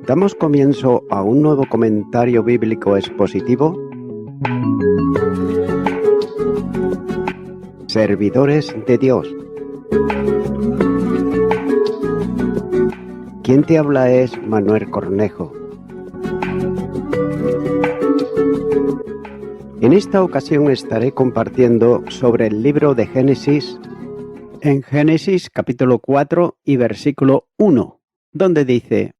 Damos comienzo a un nuevo comentario bíblico expositivo. Servidores de Dios. Quien te habla es Manuel Cornejo. En esta ocasión estaré compartiendo sobre el libro de Génesis, en Génesis capítulo 4 y versículo 1, donde dice: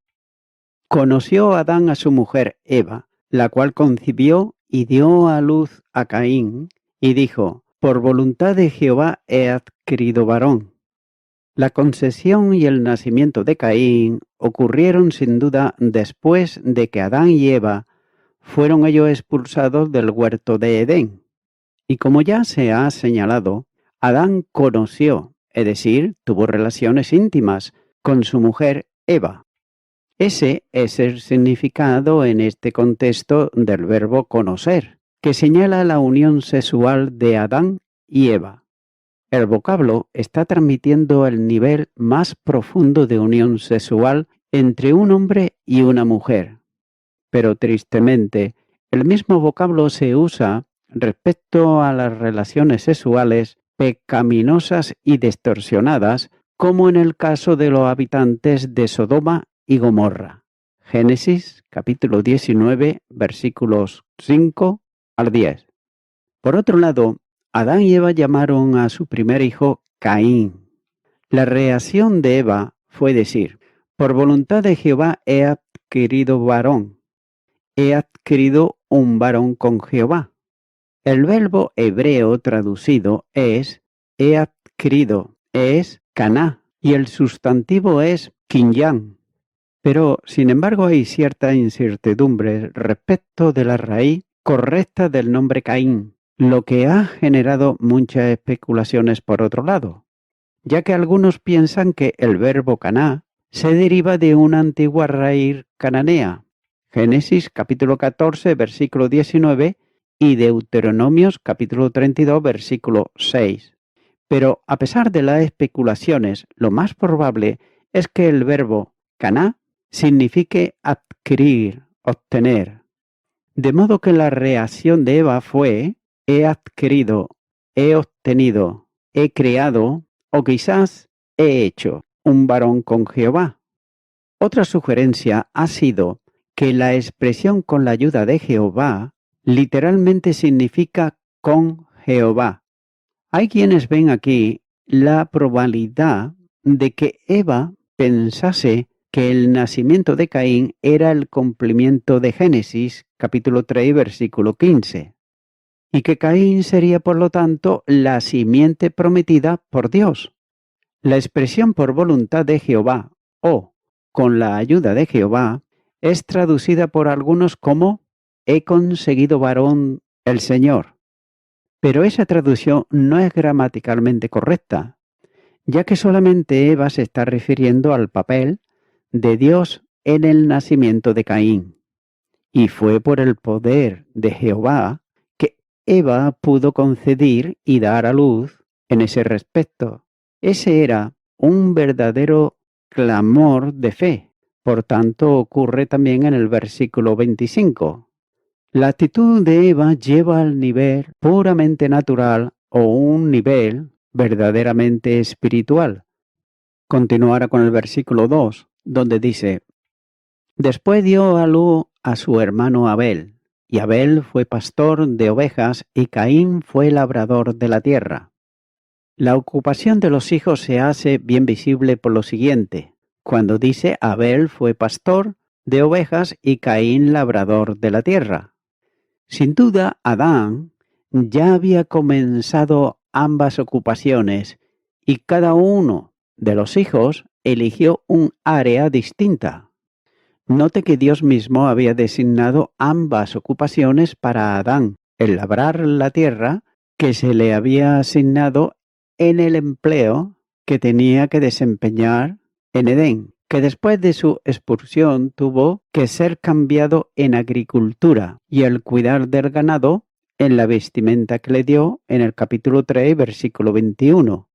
Conoció Adán a su mujer Eva, la cual concibió y dio a luz a Caín, y dijo: Por voluntad de Jehová he adquirido varón. La concesión y el nacimiento de Caín ocurrieron sin duda después de que Adán y Eva fueron ellos expulsados del huerto de Edén. Y como ya se ha señalado, Adán conoció, es decir, tuvo relaciones íntimas con su mujer Eva. Ese es el significado en este contexto del verbo conocer, que señala la unión sexual de Adán y Eva. El vocablo está transmitiendo el nivel más profundo de unión sexual entre un hombre y una mujer. Pero tristemente, el mismo vocablo se usa respecto a las relaciones sexuales pecaminosas y distorsionadas, como en el caso de los habitantes de Sodoma y Gomorra. Génesis capítulo 19, versículos 5 al 10. Por otro lado, Adán y Eva llamaron a su primer hijo Caín. La reacción de Eva fue decir: por voluntad de Jehová he adquirido varón. He adquirido un varón con Jehová. El verbo hebreo traducido es he adquirido, es caná, y el sustantivo es kinyan. Pero, sin embargo, hay cierta incertidumbre respecto de la raíz correcta del nombre Caín, lo que ha generado muchas especulaciones por otro lado, ya que algunos piensan que el verbo caná se deriva de una antigua raíz cananea, Génesis capítulo 14, versículo 19 y Deuteronomios capítulo 32, versículo 6. Pero a pesar de las especulaciones, lo más probable es que el verbo caná signifique adquirir, obtener. De modo que la reacción de Eva fue: he adquirido, he obtenido, he creado o quizás he hecho un varón con Jehová. Otra sugerencia ha sido que la expresión con la ayuda de Jehová literalmente significa con Jehová. Hay quienes ven aquí la probabilidad de que Eva pensase que el nacimiento de Caín era el cumplimiento de Génesis capítulo 3 versículo 15, y que Caín sería por lo tanto la simiente prometida por Dios. La expresión por voluntad de Jehová o con la ayuda de Jehová es traducida por algunos como he conseguido varón el Señor. Pero esa traducción no es gramaticalmente correcta, ya que solamente Eva se está refiriendo al papel de Dios en el nacimiento de Caín. Y fue por el poder de Jehová que Eva pudo concebir y dar a luz en ese respecto. Ese era un verdadero clamor de fe. Por tanto, ocurre también en el versículo 25. La actitud de Eva lleva al nivel puramente natural o un nivel verdaderamente espiritual. Continuará con el versículo 2, donde dice: Después dio a luz a su hermano Abel, y Abel fue pastor de ovejas y Caín fue labrador de la tierra. La ocupación de los hijos se hace bien visible por lo siguiente, cuando dice Abel fue pastor de ovejas y Caín labrador de la tierra. Sin duda, Adán ya había comenzado ambas ocupaciones y cada uno de los hijos eligió un área distinta. Note que Dios mismo había designado ambas ocupaciones para Adán: el labrar la tierra, que se le había asignado en el empleo que tenía que desempeñar en Edén, que después de su expulsión tuvo que ser cambiado en agricultura, y el cuidar del ganado en la vestimenta que le dio en el capítulo 3, versículo 21.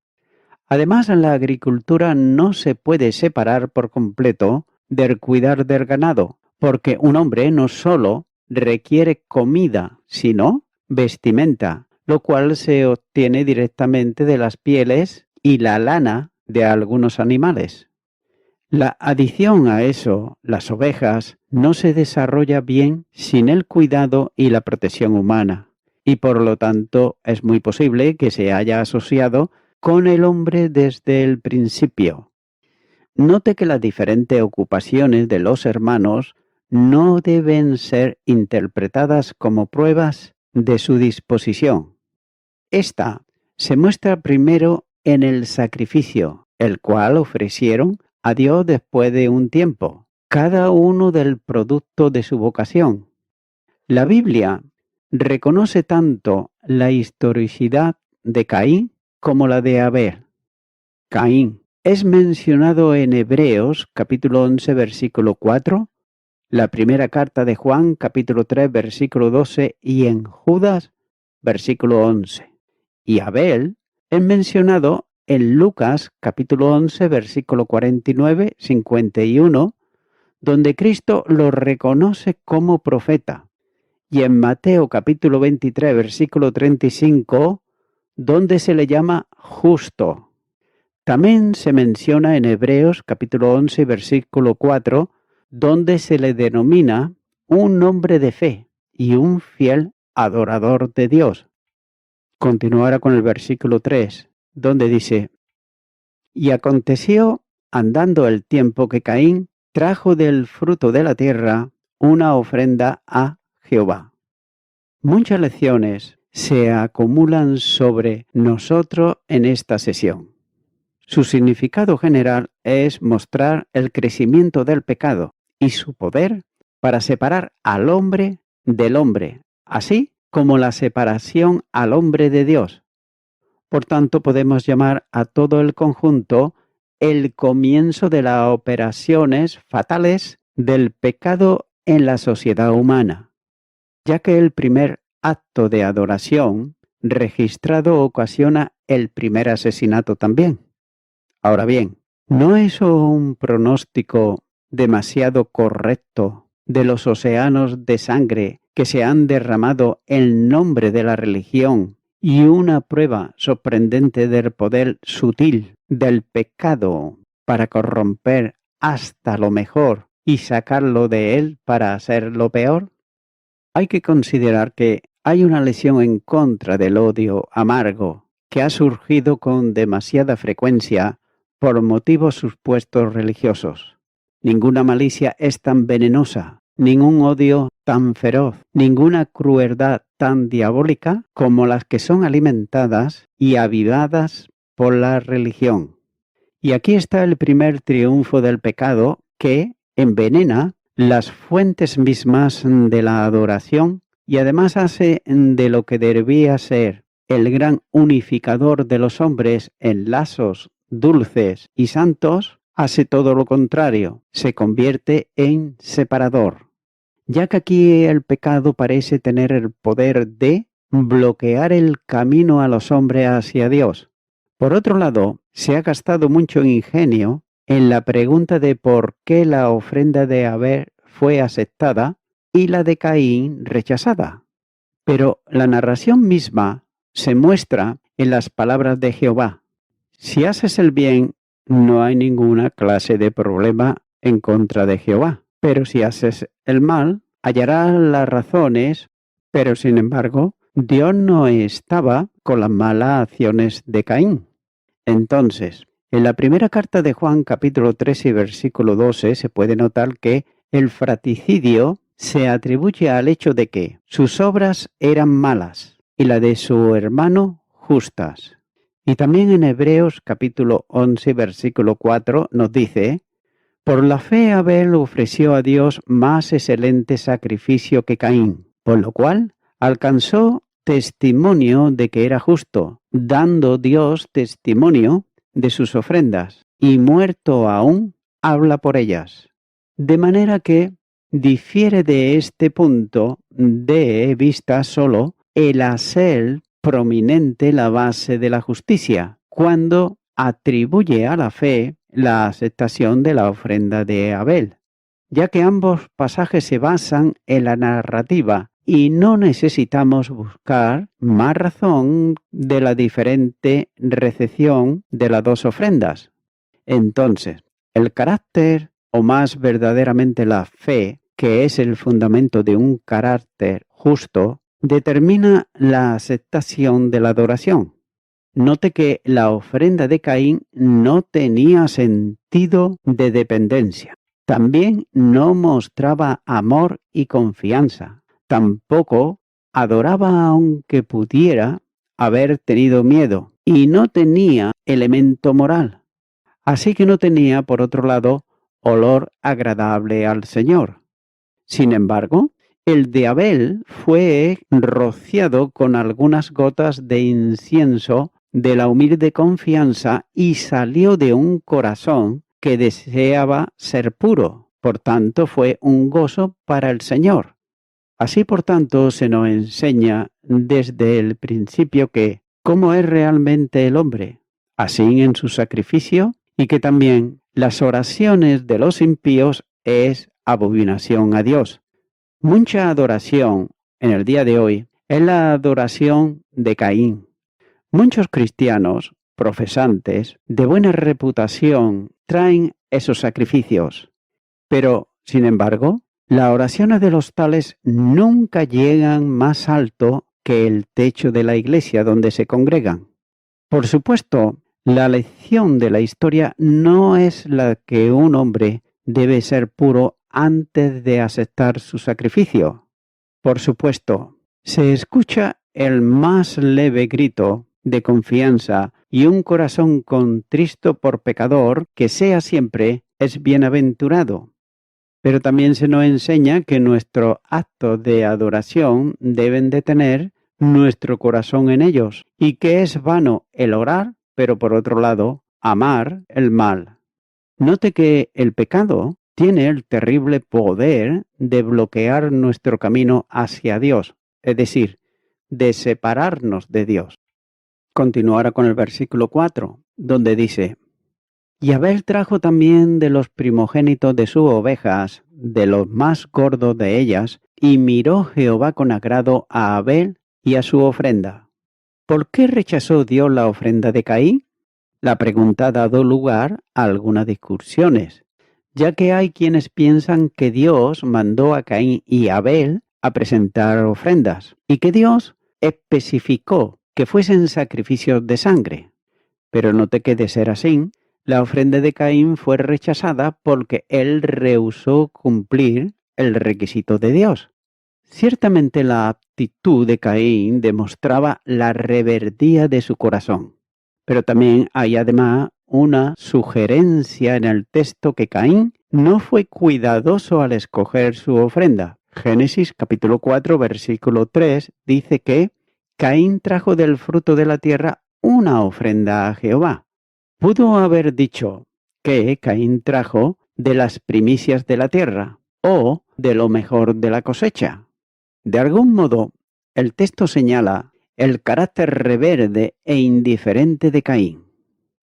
Además, la agricultura no se puede separar por completo del cuidar del ganado, porque un hombre no solo requiere comida, sino vestimenta, lo cual se obtiene directamente de las pieles y la lana de algunos animales. La adición a eso, las ovejas, no se desarrolla bien sin el cuidado y la protección humana, y por lo tanto es muy posible que se haya asociado con el hombre desde el principio. Note que las diferentes ocupaciones de los hermanos no deben ser interpretadas como pruebas de su disposición. Esta se muestra primero en el sacrificio, el cual ofrecieron a Dios después de un tiempo, cada uno del producto de su vocación. La Biblia reconoce tanto la historicidad de Caín como la de Abel. Caín es mencionado en Hebreos capítulo 11 versículo 4, la primera carta de Juan capítulo 3 versículo 12 y en Judas versículo 11. Y Abel es mencionado en Lucas capítulo 11 versículo 49, 51, donde Cristo lo reconoce como profeta. Y en Mateo capítulo 23 versículo 35, donde se le llama justo. También se menciona en Hebreos capítulo 11 versículo 4, donde se le denomina un hombre de fe y un fiel adorador de Dios. Continuará con el versículo 3, donde dice, y aconteció, andando el tiempo, que Caín trajo del fruto de la tierra una ofrenda a Jehová. Muchas lecciones se acumulan sobre nosotros en esta sesión. Su significado general es mostrar el crecimiento del pecado y su poder para separar al hombre del hombre, así como la separación al hombre de Dios. Por tanto, podemos llamar a todo el conjunto el comienzo de las operaciones fatales del pecado en la sociedad humana, ya que el primer acto de adoración registrado ocasiona el primer asesinato también. Ahora bien, ¿no es un pronóstico demasiado correcto de los océanos de sangre que se han derramado en nombre de la religión y una prueba sorprendente del poder sutil del pecado para corromper hasta lo mejor y sacarlo de él para hacerlo peor? Hay que considerar que hay una lesión en contra del odio amargo que ha surgido con demasiada frecuencia por motivos supuestos religiosos. Ninguna malicia es tan venenosa, ningún odio tan feroz, ninguna crueldad tan diabólica como las que son alimentadas y avivadas por la religión. Y aquí está el primer triunfo del pecado que envenena las fuentes mismas de la adoración y además hace de lo que debía ser el gran unificador de los hombres en lazos dulces y santos, hace todo lo contrario, se convierte en separador, ya que aquí el pecado parece tener el poder de bloquear el camino a los hombres hacia Dios. Por otro lado, se ha gastado mucho ingenio en la pregunta de por qué la ofrenda de Abel fue aceptada y la de Caín rechazada. Pero la narración misma se muestra en las palabras de Jehová. Si haces el bien, no hay ninguna clase de problema en contra de Jehová. Pero si haces el mal, hallarás las razones. Pero sin embargo, Dios no estaba con las malas acciones de Caín. Entonces, en la primera carta de Juan, capítulo 3 y versículo 12, se puede notar que el fratricidio se atribuye al hecho de que sus obras eran malas y la de su hermano justas. Y también en Hebreos capítulo 11 versículo 4 nos dice, por la fe Abel ofreció a Dios más excelente sacrificio que Caín, por lo cual alcanzó testimonio de que era justo, dando Dios testimonio de sus ofrendas, y muerto aún habla por ellas. De manera que difiere de este punto de vista solo el hacer prominente la base de la justicia, cuando atribuye a la fe la aceptación de la ofrenda de Abel, ya que ambos pasajes se basan en la narrativa y no necesitamos buscar más razón de la diferente recepción de las dos ofrendas. Entonces, el carácter, o más verdaderamente la fe, que es el fundamento de un carácter justo, determina la aceptación de la adoración. Note que la ofrenda de Caín no tenía sentido de dependencia. También no mostraba amor y confianza. Tampoco adoraba aunque pudiera haber tenido miedo. Y no tenía elemento moral. Así que no tenía, por otro lado, olor agradable al Señor. Sin embargo, el de Abel fue rociado con algunas gotas de incienso de la humilde confianza y salió de un corazón que deseaba ser puro. Por tanto, fue un gozo para el Señor. Así, por tanto, se nos enseña desde el principio que cómo es realmente el hombre, así en su sacrificio, y que también las oraciones de los impíos es abominación a Dios. Mucha adoración en el día de hoy es la adoración de Caín. Muchos cristianos profesantes de buena reputación traen esos sacrificios, pero, sin embargo, las oraciones de los tales nunca llegan más alto que el techo de la iglesia donde se congregan. Por supuesto, la lección de la historia no es la que un hombre debe ser puro antes de aceptar su sacrificio. Por supuesto, se escucha el más leve grito de confianza y un corazón contristo por pecador que sea siempre es bienaventurado. Pero también se nos enseña que nuestros actos de adoración deben de tener nuestro corazón en ellos y que es vano el orar, pero por otro lado, amar el mal. Note que el pecado tiene el terrible poder de bloquear nuestro camino hacia Dios, es decir, de separarnos de Dios. Continuará con el versículo 4, donde dice: Y Abel trajo también de los primogénitos de sus ovejas, de los más gordos de ellas, y miró Jehová con agrado a Abel y a su ofrenda. ¿Por qué rechazó Dios la ofrenda de Caín? La pregunta ha dado lugar a algunas discusiones, ya que hay quienes piensan que Dios mandó a Caín y Abel a presentar ofrendas, y que Dios especificó que fuesen sacrificios de sangre. Pero note que de ser así, la ofrenda de Caín fue rechazada porque él rehusó cumplir el requisito de Dios. Ciertamente la actitud de Caín demostraba la rebeldía de su corazón, pero también hay además una sugerencia en el texto que Caín no fue cuidadoso al escoger su ofrenda. Génesis capítulo 4 versículo 3 dice que Caín trajo del fruto de la tierra una ofrenda a Jehová. Pudo haber dicho que Caín trajo de las primicias de la tierra o de lo mejor de la cosecha. De algún modo, el texto señala el carácter rebelde e indiferente de Caín.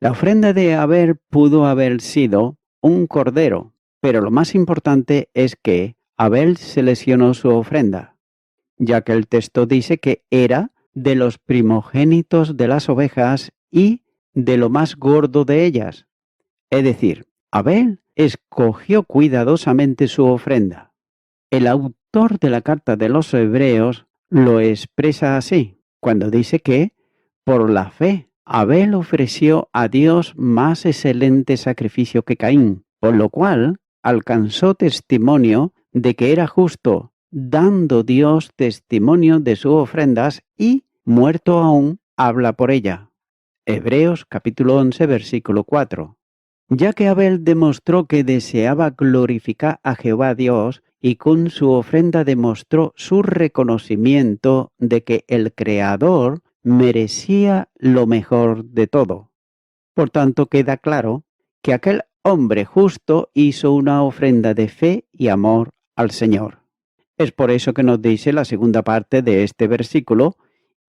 La ofrenda de Abel pudo haber sido un cordero, pero lo más importante es que Abel seleccionó su ofrenda, ya que el texto dice que era de los primogénitos de las ovejas y de lo más gordo de ellas. Es decir, Abel escogió cuidadosamente su ofrenda. El autor de la carta de los Hebreos lo expresa así, cuando dice que, por la fe, Abel ofreció a Dios más excelente sacrificio que Caín, por lo cual alcanzó testimonio de que era justo, dando Dios testimonio de sus ofrendas y, muerto aún, habla por ella. Hebreos capítulo 11 versículo 4. Ya que Abel demostró que deseaba glorificar a Jehová Dios y con su ofrenda demostró su reconocimiento de que el Creador merecía lo mejor de todo. Por tanto, queda claro que aquel hombre justo hizo una ofrenda de fe y amor al Señor. Es por eso que nos dice la segunda parte de este versículo,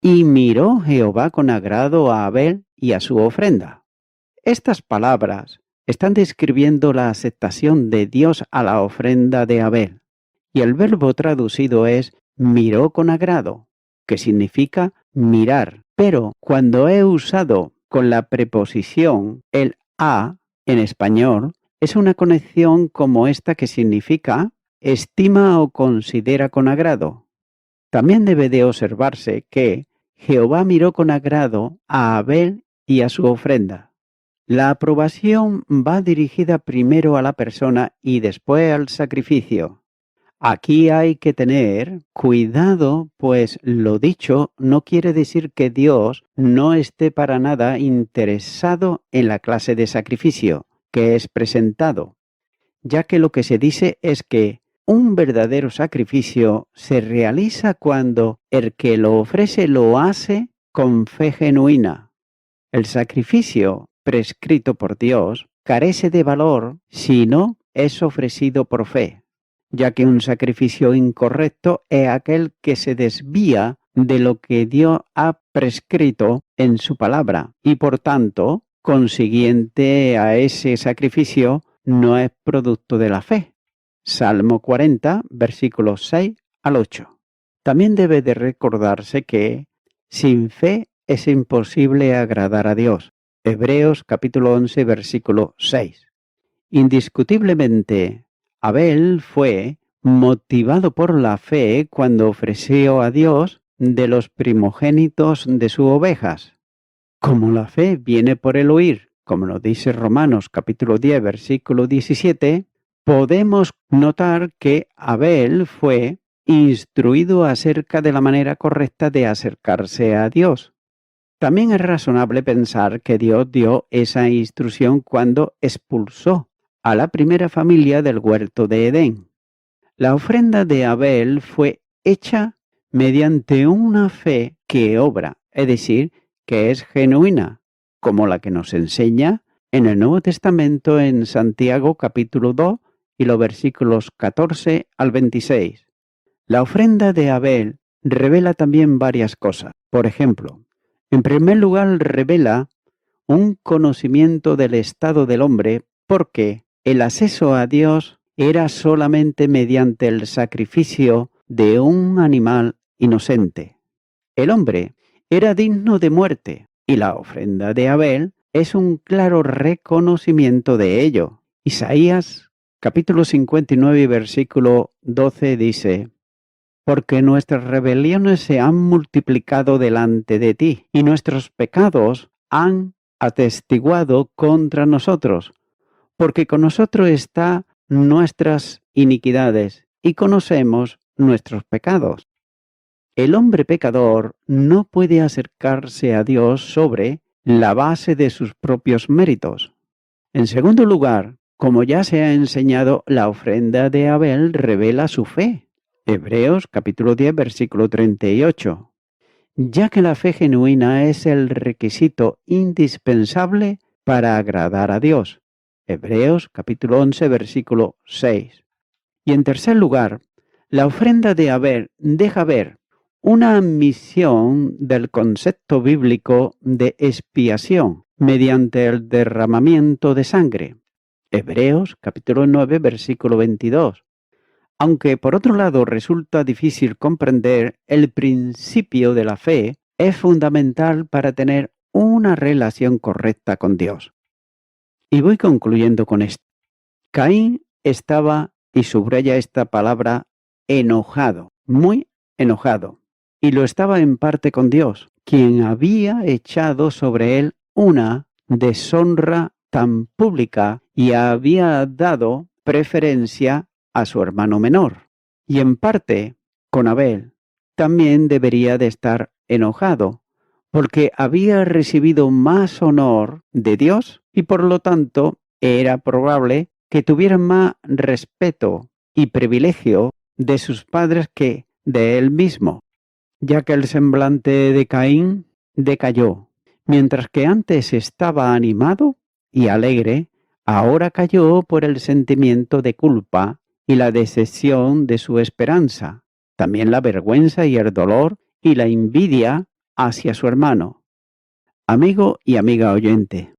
y miró Jehová con agrado a Abel y a su ofrenda. Estas palabras están describiendo la aceptación de Dios a la ofrenda de Abel, y el verbo traducido es miró con agrado, que significa mirar, pero cuando he usado con la preposición el a en español, es una conexión como esta que significa estima o considera con agrado. También debe de observarse que Jehová miró con agrado a Abel y a su ofrenda. La aprobación va dirigida primero a la persona y después al sacrificio. Aquí hay que tener cuidado, pues lo dicho no quiere decir que Dios no esté para nada interesado en la clase de sacrificio que es presentado, ya que lo que se dice es que un verdadero sacrificio se realiza cuando el que lo ofrece lo hace con fe genuina. El sacrificio prescrito por Dios carece de valor si no es ofrecido por fe, ya que un sacrificio incorrecto es aquel que se desvía de lo que Dios ha prescrito en su palabra y por tanto, consiguiente a ese sacrificio, no es producto de la fe. Salmo 40, versículos 6 al 8. También debe de recordarse que sin fe es imposible agradar a Dios. Hebreos capítulo 11, versículo 6. Indiscutiblemente, Abel fue motivado por la fe cuando ofreció a Dios de los primogénitos de sus ovejas. Como la fe viene por el oír, como nos dice Romanos capítulo 10, versículo 17, podemos notar que Abel fue instruido acerca de la manera correcta de acercarse a Dios. También es razonable pensar que Dios dio esa instrucción cuando expulsó a la primera familia del huerto de Edén. La ofrenda de Abel fue hecha mediante una fe que obra, es decir, que es genuina, como la que nos enseña en el Nuevo Testamento en Santiago capítulo 2 y los versículos 14 al 26. La ofrenda de Abel revela también varias cosas. Por ejemplo, en primer lugar revela un conocimiento del estado del hombre porque el acceso a Dios era solamente mediante el sacrificio de un animal inocente. El hombre era digno de muerte y la ofrenda de Abel es un claro reconocimiento de ello. Isaías capítulo 59 versículo 12 dice: porque nuestras rebeliones se han multiplicado delante de ti, y nuestros pecados han atestiguado contra nosotros, porque con nosotros están nuestras iniquidades, y conocemos nuestros pecados. El hombre pecador no puede acercarse a Dios sobre la base de sus propios méritos. En segundo lugar, como ya se ha enseñado, la ofrenda de Abel revela su fe. Hebreos capítulo 10 versículo 38. Ya que la fe genuina es el requisito indispensable para agradar a Dios. Hebreos capítulo 11 versículo 6. Y en tercer lugar, la ofrenda de Abel deja ver una admisión del concepto bíblico de expiación mediante el derramamiento de sangre. Hebreos capítulo 9 versículo 22. Aunque por otro lado resulta difícil comprender, el principio de la fe es fundamental para tener una relación correcta con Dios. Y voy concluyendo con esto. Caín estaba, y subraya esta palabra, enojado, muy enojado. Y lo estaba en parte con Dios, quien había echado sobre él una deshonra tan pública y había dado preferencia a su hermano menor. Y en parte con Abel también debería de estar enojado, porque había recibido más honor de Dios y por lo tanto era probable que tuvieran más respeto y privilegio de sus padres que de él mismo, ya que el semblante de Caín decayó, mientras que antes estaba animado y alegre, ahora cayó por el sentimiento de culpa y la decepción de su esperanza, también la vergüenza y el dolor y la envidia hacia su hermano. Amigo y amiga oyente,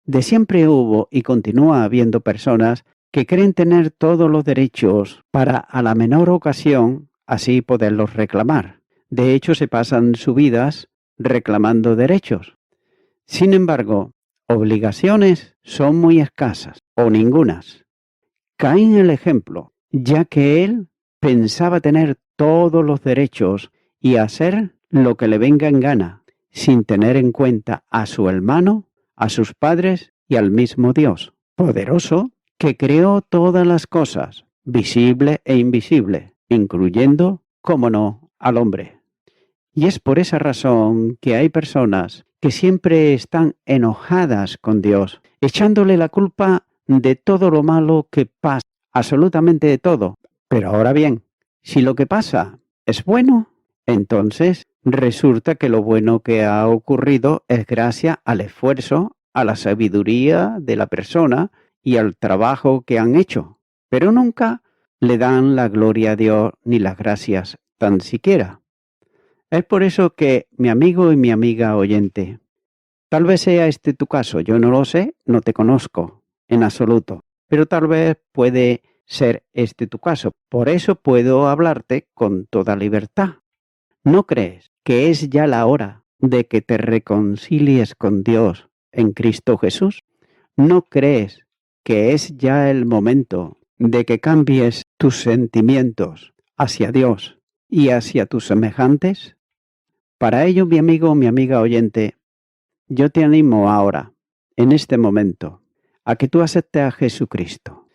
de siempre hubo y continúa habiendo personas que creen tener todos los derechos para a la menor ocasión así poderlos reclamar. De hecho, se pasan sus vidas reclamando derechos. Sin embargo, obligaciones son muy escasas o ningunas. Caín el ejemplo, ya que él pensaba tener todos los derechos y hacer lo que le venga en gana, sin tener en cuenta a su hermano, a sus padres y al mismo Dios, poderoso, que creó todas las cosas, visible e invisible, incluyendo, cómo no, al hombre. Y es por esa razón que hay personas que siempre están enojadas con Dios, echándole la culpa de todo lo malo que pasa, absolutamente de todo. Pero ahora bien, si lo que pasa es bueno, entonces resulta que lo bueno que ha ocurrido es gracias al esfuerzo, a la sabiduría de la persona y al trabajo que han hecho. Pero nunca le dan la gloria a Dios ni las gracias tan siquiera. Es por eso que, mi amigo y mi amiga oyente, tal vez sea este tu caso, yo no lo sé, no te conozco en absoluto, pero tal vez puede ser este tu caso. Por eso puedo hablarte con toda libertad. ¿No crees que es ya la hora de que te reconcilies con Dios en Cristo Jesús? ¿No crees que es ya el momento de que cambies tus sentimientos hacia Dios y hacia tus semejantes? Para ello, mi amigo o mi amiga oyente, yo te animo ahora, en este momento, a que tú aceptes a Jesucristo.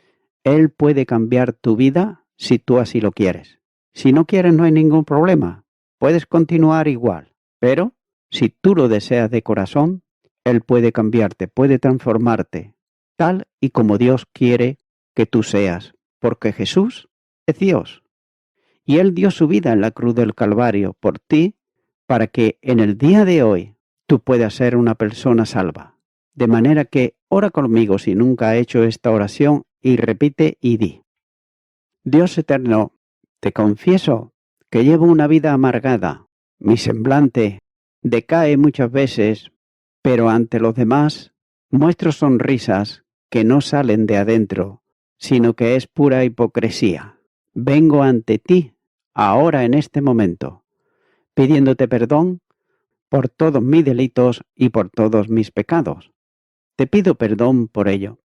Él puede cambiar tu vida si tú así lo quieres. Si no quieres, no hay ningún problema. Puedes continuar igual. Pero, si tú lo deseas de corazón, Él puede cambiarte, puede transformarte, tal y como Dios quiere que tú seas. Porque Jesús es Dios. Y Él dio su vida en la cruz del Calvario por ti, para que en el día de hoy tú puedas ser una persona salva. De manera que ora conmigo si nunca has hecho esta oración y repite y di: Dios eterno, te confieso que llevo una vida amargada. Mi semblante decae muchas veces, pero ante los demás muestro sonrisas que no salen de adentro, sino que es pura hipocresía. Vengo ante ti ahora en este momento, pidiéndote perdón por todos mis delitos y por todos mis pecados. Te pido perdón por ello,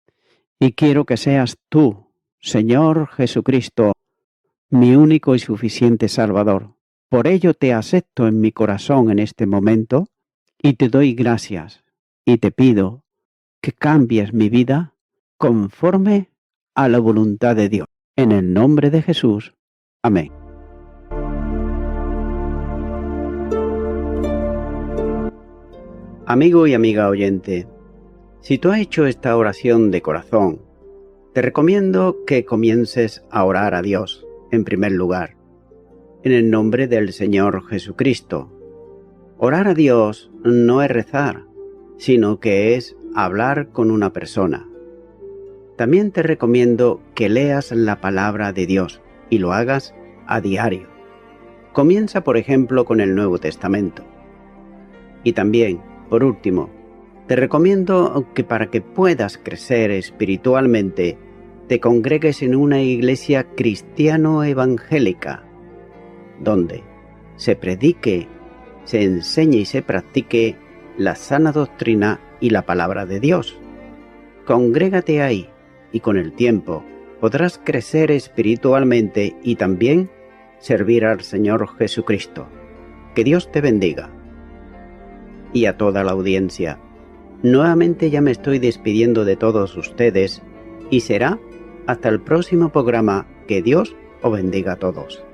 y quiero que seas tú, Señor Jesucristo, mi único y suficiente Salvador. Por ello te acepto en mi corazón en este momento, y te doy gracias, y te pido que cambies mi vida conforme a la voluntad de Dios. En el nombre de Jesús. Amén. Amigo y amiga oyente, si tú has hecho esta oración de corazón, te recomiendo que comiences a orar a Dios, en primer lugar, en el nombre del Señor Jesucristo. Orar a Dios no es rezar, sino que es hablar con una persona. También te recomiendo que leas la palabra de Dios y lo hagas a diario. Comienza, por ejemplo, con el Nuevo Testamento. Y también, por último, te recomiendo que para que puedas crecer espiritualmente, te congregues en una iglesia cristiano-evangélica, donde se predique, se enseñe y se practique la sana doctrina y la palabra de Dios. Congrégate ahí y con el tiempo podrás crecer espiritualmente y también servir al Señor Jesucristo. Que Dios te bendiga. Y a toda la audiencia, nuevamente ya me estoy despidiendo de todos ustedes y será hasta el próximo programa. Que Dios os bendiga a todos.